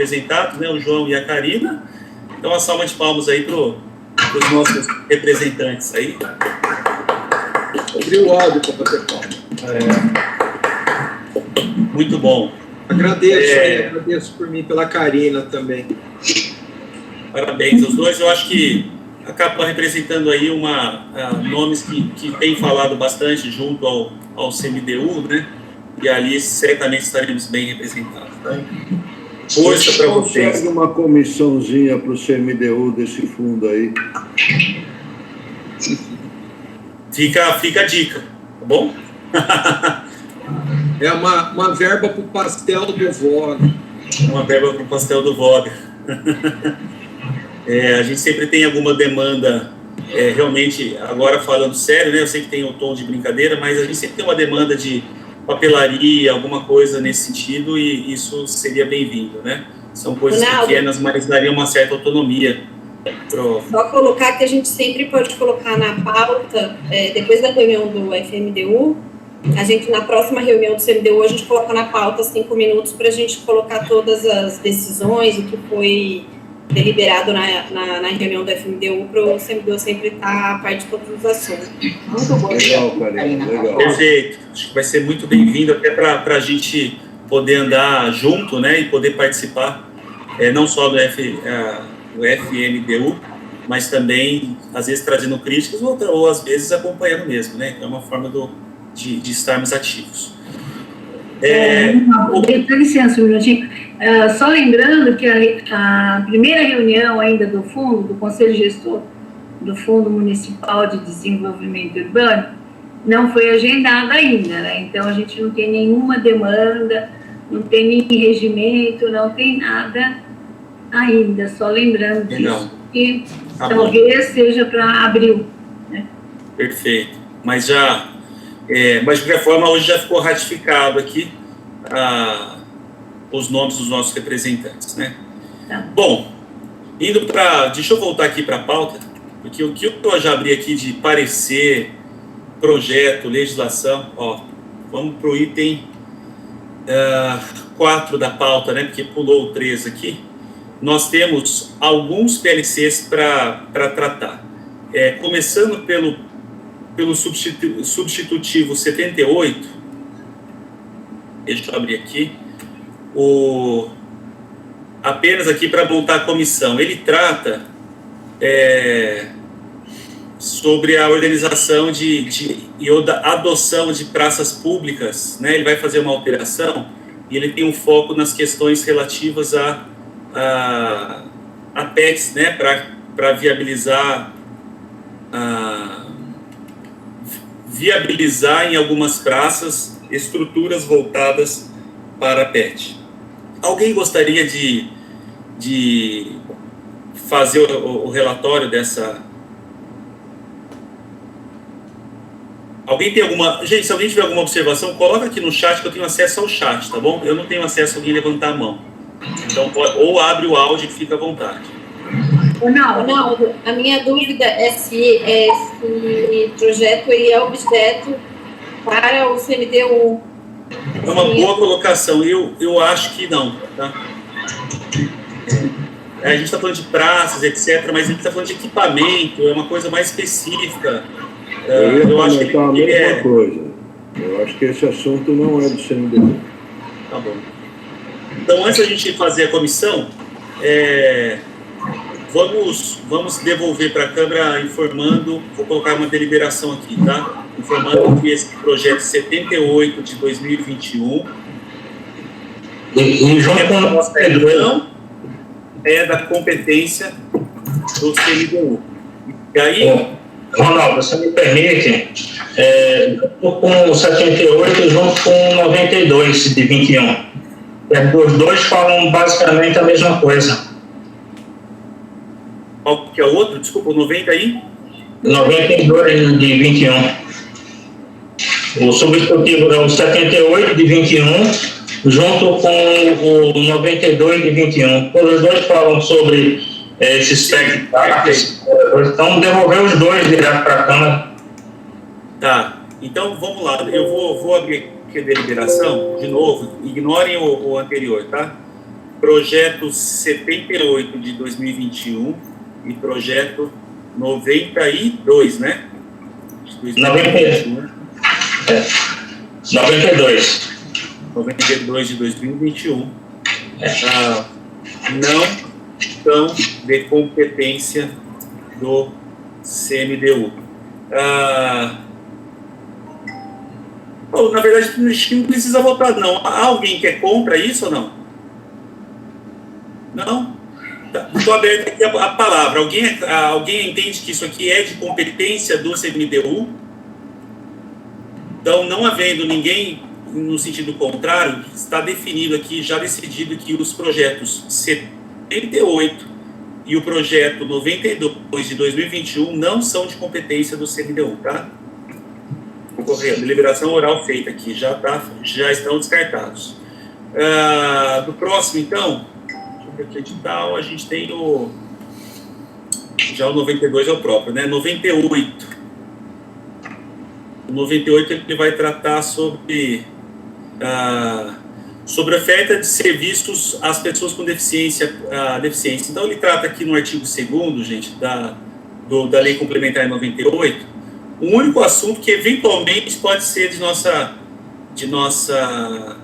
representados, né, o João e a Karina. Então, uma salva de palmas aí para os nossos representantes aí. Abriu o áudio para bater palma. Muito bom. Agradeço por mim, pela Karina também. Parabéns aos dois. Eu acho que acaba representando aí nomes que têm falado bastante junto ao CMDU, né? E ali certamente estaremos bem representados. Tá? Força para vocês. Consegue uma comissãozinha para o CMDU desse fundo aí? Fica a dica, tá bom? É uma verba para o pastel do Vogue. Uma verba para o pastel do Vogue. A gente sempre tem alguma demanda, realmente, agora falando sério, né? Eu sei que tem um tom de brincadeira, mas a gente sempre tem uma demanda de papelaria, alguma coisa nesse sentido, e isso seria bem-vindo, né? São coisas pequenas, mas daria uma certa autonomia. Só colocar que a gente sempre pode colocar na pauta, depois da reunião do FMDU, a gente, na próxima reunião do CMDU, a gente coloca na pauta 5 minutos para a gente colocar todas as decisões, o que foi deliberado na reunião do FMDU, para o CMDU sempre estar a par de todos os assuntos. Muito bom. Legal, Karina, legal. Perfeito. Acho que vai ser muito bem-vindo até para a gente poder andar junto, né, e poder participar, não só do FMDU, mas também, às vezes, trazendo críticas ou às vezes, acompanhando mesmo, né? Então, é uma forma de estarmos ativos. Dá licença um minutinho. Só lembrando que a primeira reunião ainda do fundo, do Conselho Gestor do Fundo Municipal de Desenvolvimento Urbano, não foi agendada ainda, né? Então, a gente não tem nenhuma demanda, não tem nenhum regimento, não tem nada ainda, só lembrando disso, que talvez seja para abril. Né? Perfeito. Mas de qualquer forma, hoje já ficou ratificado aqui os nomes dos nossos representantes, né? Tá. Bom, deixa eu voltar aqui para a pauta, porque o que eu já abri aqui de parecer, projeto, legislação, vamos para o item 4 da pauta, né? Porque pulou o 3 aqui. Nós temos alguns PLCs para tratar. Começando pelo substitutivo 78, deixa eu abrir aqui, apenas aqui para montar a comissão. Ele trata sobre a organização e a adoção de praças públicas, né? Ele vai fazer uma alteração e ele tem um foco nas questões relativas a PETs, né? Para viabilizar em algumas praças estruturas voltadas para PET. Alguém gostaria de fazer o relatório dessa... Alguém tem alguma... Gente, se alguém tiver alguma observação, coloca aqui no chat, que eu tenho acesso ao chat, tá bom? Eu não tenho acesso a alguém levantar a mão. Então, ou abre o áudio que fica à vontade. Ronaldo, a minha dúvida é se esse projeto ele é objeto para o CMDU. É uma boa colocação. Eu acho que não. Tá? A gente está falando de praças, etc., mas a gente está falando de equipamento, é uma coisa mais específica. Eu acho que a mesma coisa. Eu acho que esse assunto não é do CMDU. Tá bom. Então, antes da gente fazer a comissão, vamos devolver para a Câmara informando, vou colocar uma deliberação aqui, tá? Informando que esse projeto 78 de 2021 é da competência do CMDU. E aí... Ronaldo, você me permite, com 78 junto com 92 de 21. Os dois falam basicamente a mesma coisa. Qual que é o outro? Desculpa, o 90 aí? 92 de 21. O substitutivo é o 78 de 21, junto com o 92 de 21. Os dois falam sobre esses técnicos. Então, devolver os dois direto para a Câmara. Tá. Então, vamos lá. Eu vou abrir aqui a deliberação, de novo. Ignorem o anterior, tá? projeto 78 de 2021 e projeto 92, né? 92 de 2021. Não são de competência do CMDU. Na verdade, acho que não precisa votar, não. Há alguém que é contra isso ou não? Não? Estou aberto aqui a palavra. Alguém entende que isso aqui é de competência do CMDU? Então, não havendo ninguém no sentido contrário, está definido aqui, já decidido que os projetos 78 e o projeto 92 de 2021 não são de competência do CMDU, tá? Correto, deliberação oral feita aqui, já estão descartados. Do próximo, então, deixa eu ver aqui, edital, a gente tem já o 92 é o próprio, né? 98. O 98 ele vai tratar sobre oferta de serviços às pessoas com deficiência. Então, ele trata aqui no artigo 2º, gente, da Lei Complementar 98, o único assunto que eventualmente pode ser de nossa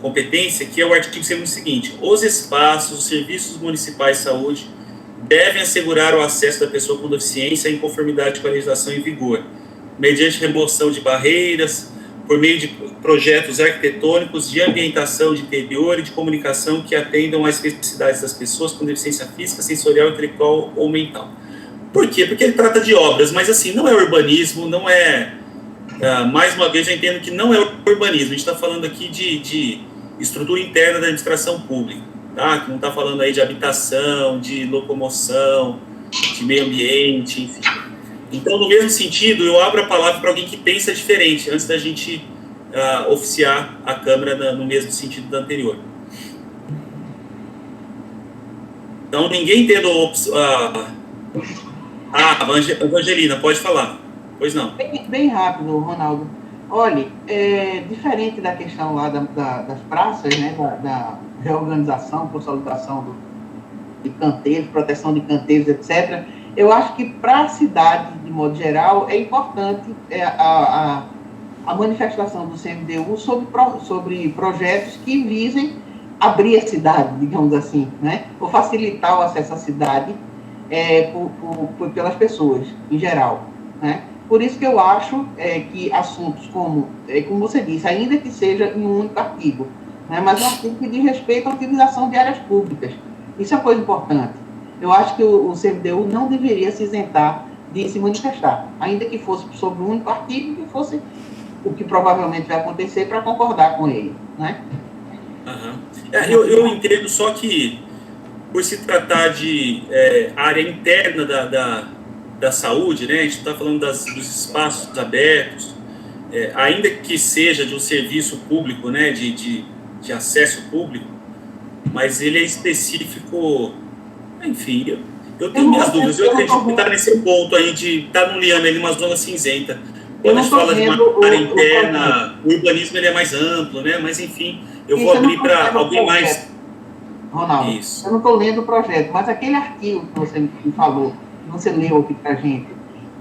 competência, que é o artigo 2º seguinte: os espaços, os serviços municipais de saúde devem assegurar o acesso da pessoa com deficiência em conformidade com a legislação em vigor, mediante remoção de barreiras, por meio de projetos arquitetônicos, de ambientação de interior e de comunicação que atendam às especificidades das pessoas com deficiência física, sensorial, intelectual ou mental. Por quê? Porque ele trata de obras, mas assim, não é urbanismo, não é... mais uma vez, eu entendo que não é urbanismo, a gente está falando aqui de estrutura interna da administração pública, tá? Que não está falando aí de habitação, de locomoção, de meio ambiente, enfim. Então, no mesmo sentido, eu abro a palavra para alguém que pensa diferente, antes da gente oficiar a Câmara no mesmo sentido da anterior. Então, ninguém tendo Evangelina, pode falar. Pois não. Bem rápido, Ronaldo. Olhe, diferente da questão lá das praças, né, da reorganização, consolidação de canteiros, proteção de canteiros, etc., eu acho que para a cidade, de modo geral, é importante a manifestação do CMDU sobre projetos que visem abrir a cidade, digamos assim, né? Ou facilitar o acesso à cidade pelas pessoas, em geral, né? Por isso que eu acho que assuntos como você disse, ainda que seja em um único artigo, né? Mas um artigo que diz respeito à utilização de áreas públicas. Isso é uma coisa importante. Eu acho que o CMDU não deveria se isentar de se manifestar, ainda que fosse sobre um único artigo, que fosse o que provavelmente vai acontecer para concordar com ele, né? Uhum. Eu entendo, só que por se tratar de área interna da saúde, né, a gente está falando dos espaços abertos, ainda que seja de um serviço público, né, de acesso público, mas ele é específico. Enfim, eu tenho minhas dúvidas. Eu acredito que está nesse ponto aí de estar no liame ali, uma zona cinzenta. Quando a gente fala de uma área interna, o urbanismo ele é mais amplo, né? Mas, enfim, eu vou abrir para alguém mais... Ronaldo, eu não estou lendo o projeto, mas aquele artigo que você me falou, que você leu aqui para a gente,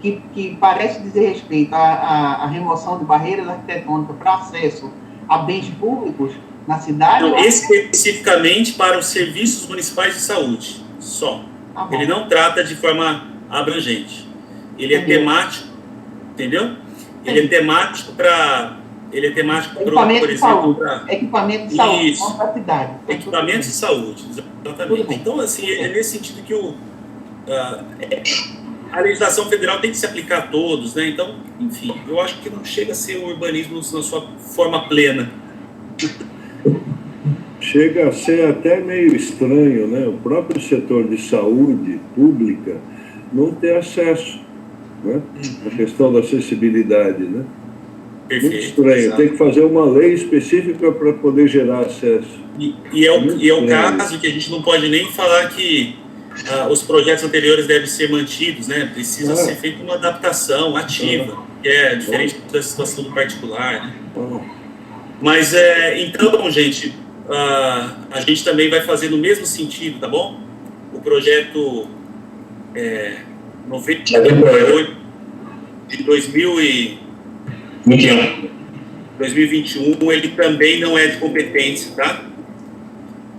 que parece dizer respeito à remoção de barreiras arquitetônicas para acesso a bens públicos na cidade... Não, especificamente para os serviços municipais de saúde. Só. Ele não trata de forma abrangente. Ele é temático, entendeu? Ele é temático para... Ele é temático, por exemplo, para... Equipamento de saúde. Isso. Equipamento de saúde, exatamente. Então, assim, é nesse sentido que a legislação federal tem que se aplicar a todos, né? Então, enfim, eu acho que não chega a ser o urbanismo na sua forma plena. Chega a ser até meio estranho, né? O próprio setor de saúde pública não ter acesso, né? A questão da acessibilidade, né? Perfeito, muito estranho. Exato. Tem que fazer uma lei específica para poder gerar acesso. E é o caso que a gente não pode nem falar que os projetos anteriores devem ser mantidos, né? Precisa ser feita uma adaptação ativa, que é diferente da situação do particular, né? Mas, então, gente, a gente também vai fazer no mesmo sentido, tá bom? O projeto 98 de 2021, ele também não é de competência, tá?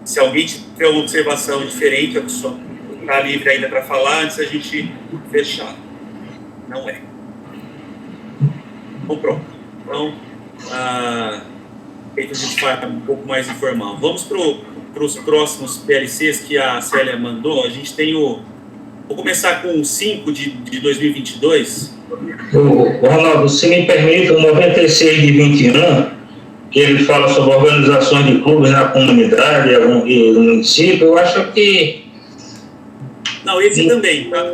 Se alguém tiver uma observação diferente, a pessoa está livre ainda para falar antes da gente fechar. Não é. Então, pronto. Então, a gente faz um pouco mais informal. Vamos para os próximos PLCs que a Célia mandou. A gente tem o... Vou começar com o 5 de 2022. Ronaldo, se me permite, o 96 de 21, que ele fala sobre organizações de clubes na comunidade e no município, eu acho que... Não, esse também, tá?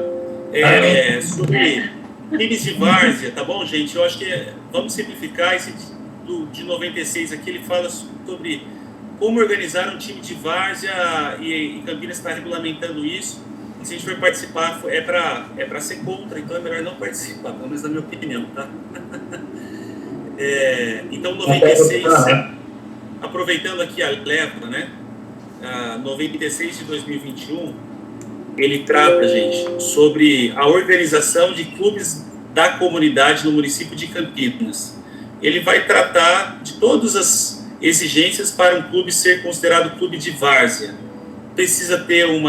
Sobre times de várzea, tá bom, gente? Eu acho que vamos simplificar. Esse de 96 aqui, ele fala sobre como organizar um time de várzea e Campinas está regulamentando isso. Se a gente for participar, é para ser contra, então é melhor não participar, pelo menos na minha opinião, tá? Então, 96, aproveitando aqui a leva, né? 96 de 2021, ele trata, gente, sobre a organização de clubes da comunidade no município de Campinas. Ele vai tratar de todas as exigências para um clube ser considerado clube de várzea. Precisa ter um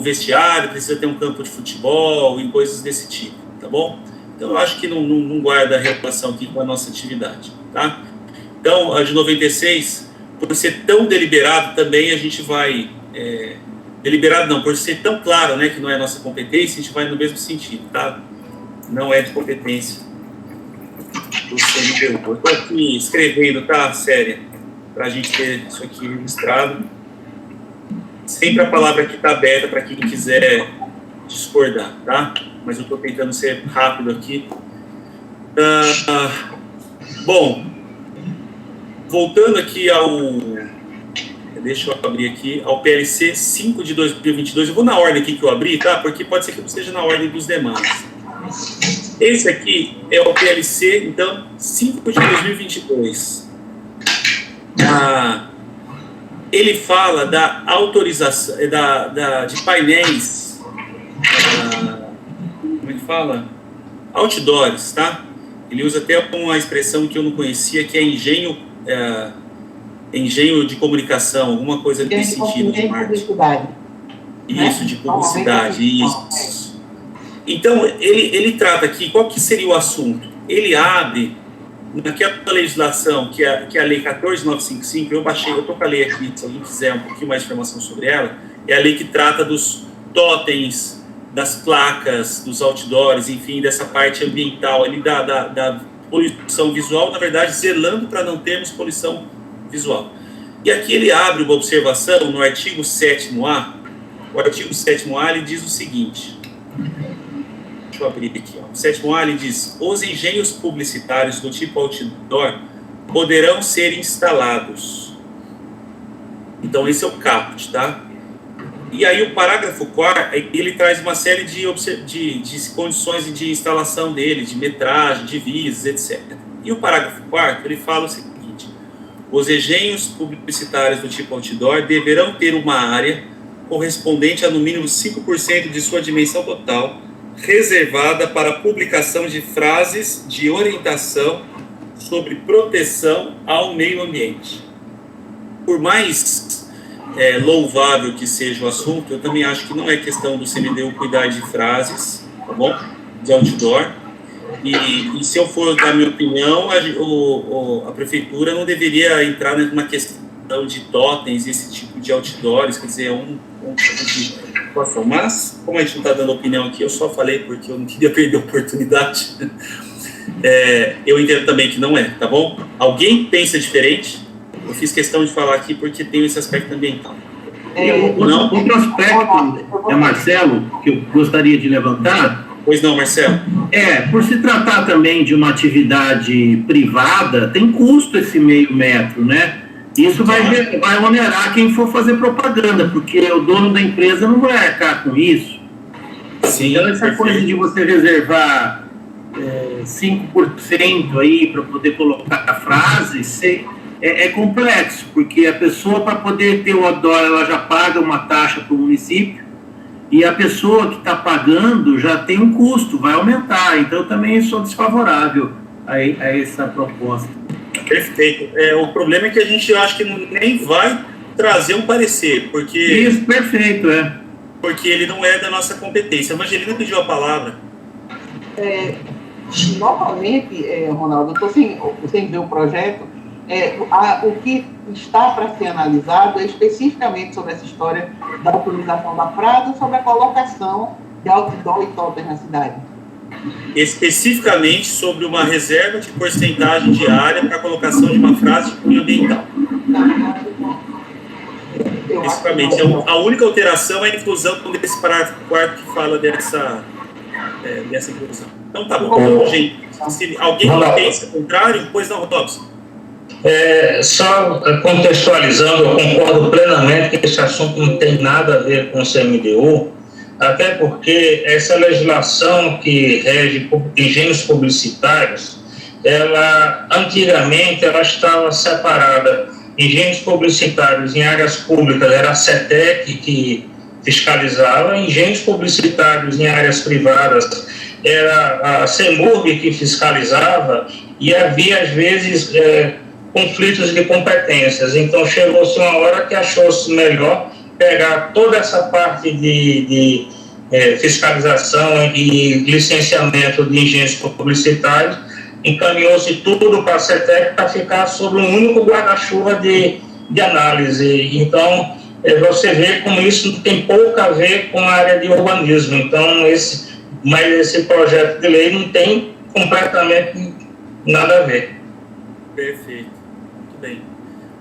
vestiário, precisa ter um campo de futebol e coisas desse tipo, tá bom? Então, eu acho que não guarda relação aqui com a nossa atividade, tá? Então, a de 96, por ser tão deliberado também, a gente vai... deliberado não, por ser tão claro, né, que não é nossa competência, a gente vai no mesmo sentido, tá? Não é de competência do CNPU. Eu estou aqui escrevendo, tá, Séria? Para a gente ter isso aqui registrado. Sempre a palavra aqui está aberta para quem quiser discordar, tá? Mas eu estou tentando ser rápido aqui. Bom, voltando aqui deixa eu abrir aqui, ao PLC 5 de 2022. Eu vou na ordem aqui que eu abri, tá? Porque pode ser que não esteja na ordem dos demais. Esse aqui é o PLC, então, 5 de 2022. Ele fala da autorização, de painéis, como é que fala? Outdoors, tá? Ele usa até uma expressão que eu não conhecia, que é engenho de comunicação, alguma coisa nesse sentido. De publicidade. Isso, de publicidade, isso. Então, ele trata aqui, qual que seria o assunto? Ele abre, naquela legislação, que é a Lei 14.955, eu estou com a lei aqui, se alguém quiser um pouquinho mais de informação sobre ela, é a lei que trata dos totens, das placas, dos outdoors, enfim, dessa parte ambiental, ali da poluição visual, na verdade, zelando para não termos poluição visual. E aqui ele abre uma observação no artigo 7º-A. O artigo 7º-A, ele diz o seguinte... Deixa eu abrir aqui, ó. O 7º-A, ele diz: os engenhos publicitários do tipo outdoor poderão ser instalados. Então, esse é o caput, tá? E aí, o parágrafo 4º, ele traz uma série de condições de instalação dele, de metragem, de vias, etc. E o parágrafo 4º, ele fala o seguinte: os engenhos publicitários do tipo outdoor deverão ter uma área correspondente a no mínimo 5% de sua dimensão total, reservada para a publicação de frases de orientação sobre proteção ao meio ambiente. Por mais louvável que seja o assunto, eu também acho que não é questão do CNDU cuidar de frases, tá bom? De outdoor. E se eu for dar minha opinião, a prefeitura não deveria entrar numa questão de totens, esse tipo de outdoors, quer dizer, um tipo de situação. Mas, como a gente não está dando opinião aqui, eu só falei porque eu não queria perder a oportunidade. Eu entendo também que não é, tá bom? Alguém pensa diferente? Eu fiz questão de falar aqui porque tem esse aspecto ambiental. Outro aspecto, Marcelo, que eu gostaria de levantar... Pois não, Marcelo? Por se tratar também de uma atividade privada, tem custo esse meio metro, né? Isso vai onerar quem for fazer propaganda, porque o dono da empresa não vai arcar com isso. Sim, então, essa coisa de você reservar 5% aí para poder colocar a frase, é complexo, porque a pessoa, para poder ter o outdoor, ela já paga uma taxa para o município, e a pessoa que está pagando já tem um custo, vai aumentar. Então, eu também sou desfavorável a essa proposta. Perfeito. O problema é que a gente, eu acho que nem vai trazer um parecer, porque... Isso, perfeito, Porque ele não é da nossa competência. A Evangelina pediu a palavra. Novamente, Ronaldo, eu estou sem ver o projeto. O que está para ser analisado é especificamente sobre essa história da autorização da frase, sobre a colocação de outdoor e totem na cidade. Especificamente sobre uma reserva de porcentagem diária para a colocação de uma frase de cunho ambiental. Especificamente. A única alteração é a inclusão desse parágrafo 4º que fala dessa inclusão. Então tá bom. Então, gente, se alguém pensa o contrário, pois não, Robson. Só contextualizando, eu concordo plenamente que esse assunto não tem nada a ver com o CMDU, até porque essa legislação que rege engenhos publicitários, antigamente ela estava separada. Engenhos publicitários em áreas públicas era a CETEC que fiscalizava, engenhos publicitários em áreas privadas era a CEMURB que fiscalizava, e havia às vezes conflitos de competências. Então chegou-se uma hora que achou-se melhor pegar toda essa parte de fiscalização e licenciamento de engenhos publicitários, encaminhou-se tudo para a CETEC para ficar sob um único guarda-chuva de análise. Então, você vê como isso tem pouco a ver com a área de urbanismo. Então, mas esse projeto de lei não tem completamente nada a ver. Perfeito. Muito bem.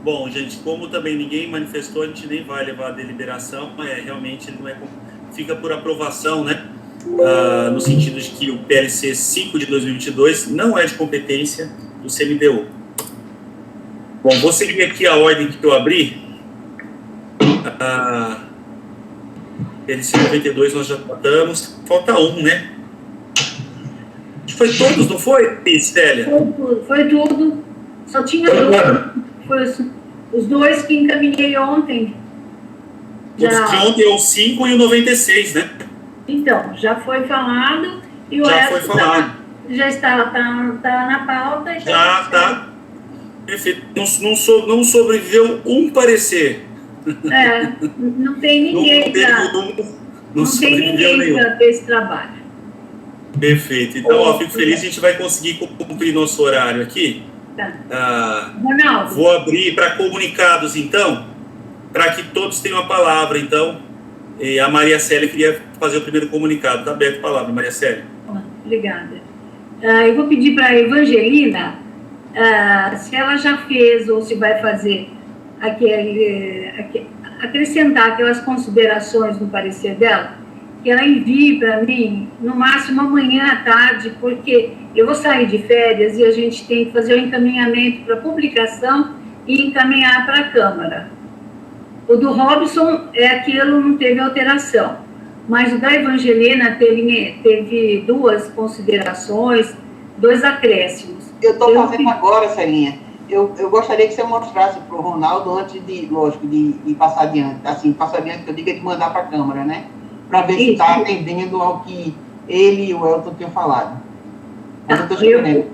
Bom, gente, como também ninguém manifestou, a gente nem vai levar a deliberação, realmente ele não fica por aprovação, né? No sentido de que o PLC 5 de 2022 não é de competência do CMDU. Bom, vou seguir aqui a ordem que eu abri. PLC 92 nós já tratamos, falta um, né? Foi todos, não foi, Célia? Foi tudo. Só tinha dois. Os dois que encaminhei ontem. Os de ontem é o 5 e o 96, né? Então, já foi falado e o resto já está na pauta. Já está. Perfeito. Não sobreviveu um parecer. Não tem ninguém não sobreviveu nenhum para ter esse trabalho. Perfeito. Então, fico feliz, a gente vai conseguir cumprir nosso horário aqui. Ronaldo. Vou abrir para comunicados, então, para que todos tenham a palavra, então. E a Maria Célia queria fazer o primeiro comunicado. Está aberta a palavra, Maria Célia. Obrigada. Eu vou pedir para a Evangelina se ela já fez ou se vai fazer acrescentar aquelas considerações no parecer dela, que ela envie para mim, no máximo amanhã à tarde, porque eu vou sair de férias e a gente tem que fazer o encaminhamento para publicação e encaminhar para a Câmara. O do Robson aquilo não teve alteração, mas o da Evangelina teve duas considerações, 2 acréscimos. Eu estou fazendo agora, Celinha. Eu gostaria que você mostrasse para o Ronaldo antes de passar adiante. Assim, passar adiante, que eu digo, de mandar para a Câmara, né? Para ver se está atendendo ao que ele e o Elton tinham falado. Mas eu estou escrevendo.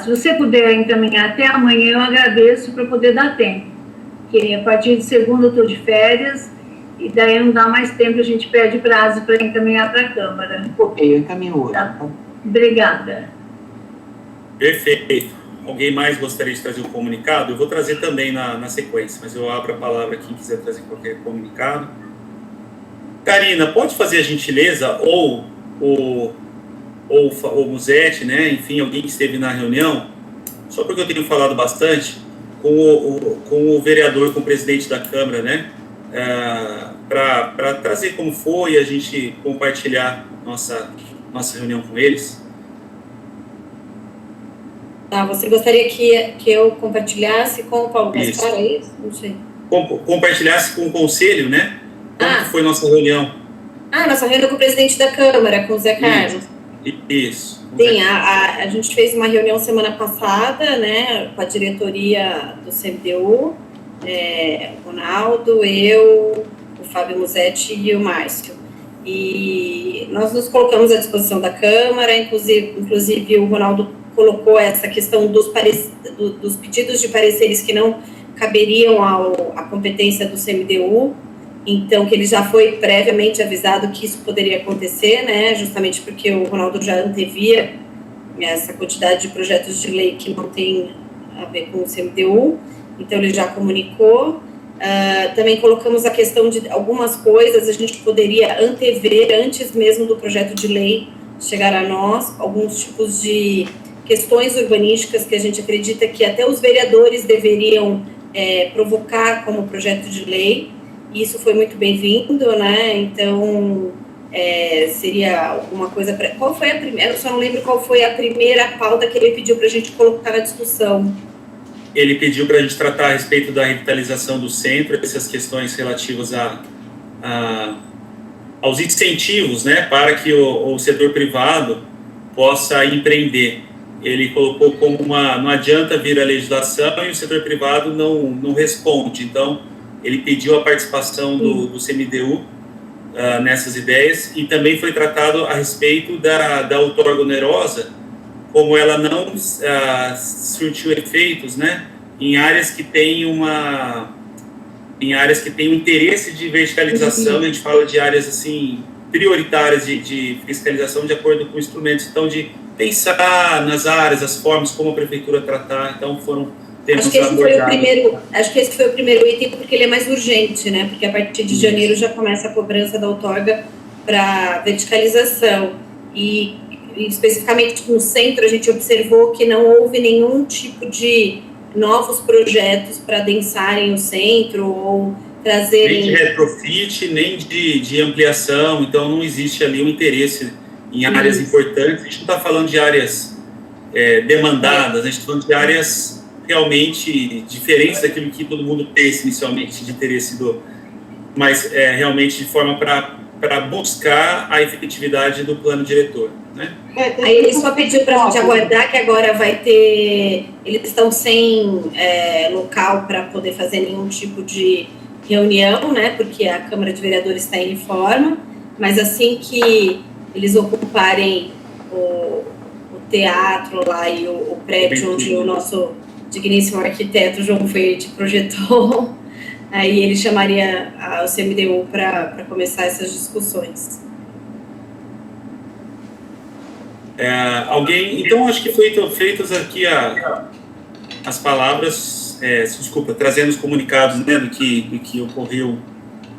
Se você puder encaminhar até amanhã, eu agradeço para poder dar tempo. Porque a partir de segunda eu estou de férias, e daí não dá mais tempo, a gente perde prazo para encaminhar para a Câmara. Ok, eu encaminho hoje. Tá. Obrigada. Perfeito. Alguém mais gostaria de trazer um comunicado? Eu vou trazer também na sequência, mas eu abro a palavra quem quiser trazer qualquer comunicado. Karina, pode fazer a gentileza, ou o Musetti, né? Enfim, alguém que esteve na reunião, só porque eu tenho falado bastante com o vereador, com o presidente da Câmara, né? Para trazer como foi e a gente compartilhar nossa reunião com eles. Você gostaria que eu compartilhasse com o Paulo Gaspar, é isso? Não sei. Compartilhasse com o Conselho, né? Como foi nossa reunião? Nossa reunião com o presidente da Câmara, com o Zé Carlos. Isso. Sim, a gente fez uma reunião semana passada, né, com a diretoria do CMDU, o Ronaldo, eu, o Fábio Musetti e o Márcio. E nós nos colocamos à disposição da Câmara, inclusive o Ronaldo colocou essa questão dos pedidos de pareceres que não caberiam à competência do CMDU, então que ele já foi previamente avisado que isso poderia acontecer, né, justamente porque o Ronaldo já antevia essa quantidade de projetos de lei que não tem a ver com o CMDU, então ele já comunicou. Também colocamos a questão de algumas coisas a gente poderia antever antes mesmo do projeto de lei chegar a nós, alguns tipos de questões urbanísticas que a gente acredita que até os vereadores deveriam provocar como projeto de lei. Isso foi muito bem-vindo, né? Então, seria alguma coisa... Qual foi a primeira? Eu só não lembro qual foi a primeira pauta que ele pediu para a gente colocar na discussão. Ele pediu para a gente tratar a respeito da revitalização do centro, essas questões relativas aos incentivos, né, para que o setor privado possa empreender. Ele colocou como não adianta vir a legislação e o setor privado não responde. Então, ele pediu a participação do CMDU nessas ideias, e também foi tratado a respeito da outorga onerosa, como ela não surtiu efeitos, né, em áreas que têm um interesse de verticalização. A gente fala de áreas assim prioritárias de fiscalização de acordo com instrumentos, então de pensar nas áreas, as formas como a prefeitura tratar. Então foram temas abordados. Acho que esse foi o primeiro item, porque ele é mais urgente, né? Porque a partir de janeiro já começa a cobrança da outorga para verticalização. E especificamente no centro, a gente observou que não houve nenhum tipo de novos projetos para adensarem o centro ou trazerem... Nem de retrofit, nem de ampliação. Então não existe ali um interesse em áreas importantes. A gente não está falando de áreas demandadas, a gente está falando de áreas realmente diferentes daquilo que todo mundo pensa inicialmente de interesse mas realmente de forma para buscar a efetividade do plano diretor, né? Aí ele só pediu para a gente aguardar, que agora vai ter... Eles estão sem local para poder fazer nenhum tipo de reunião, né? Porque a Câmara de Vereadores está em reforma, mas assim que eles ocuparem o teatro lá e o prédio onde o nosso digníssimo arquiteto João Verde projetou, aí ele chamaria o CMDU para começar essas discussões. Então acho que foram feitas aqui as palavras, trazendo os comunicados, né, do que ocorreu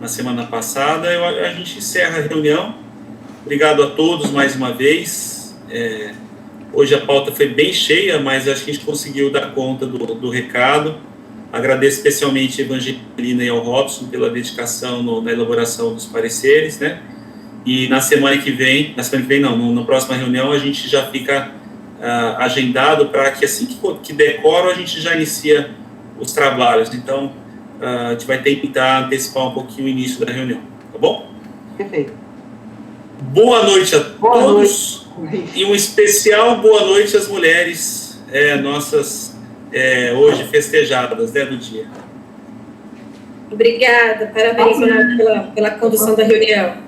na semana passada. A gente encerra a reunião. Obrigado a todos mais uma vez. Hoje a pauta foi bem cheia, mas acho que a gente conseguiu dar conta do recado. Agradeço especialmente a Evangelina e ao Robson pela dedicação na elaboração dos pareceres, né? E na próxima reunião a gente já fica agendado para que assim que decoro a gente já inicia os trabalhos. Então, a gente vai tentar antecipar um pouquinho o início da reunião, tá bom? Perfeito. Boa noite a todos. E um especial boa noite às mulheres, nossas hoje festejadas, né, do dia. Obrigada, parabéns pela condução da reunião.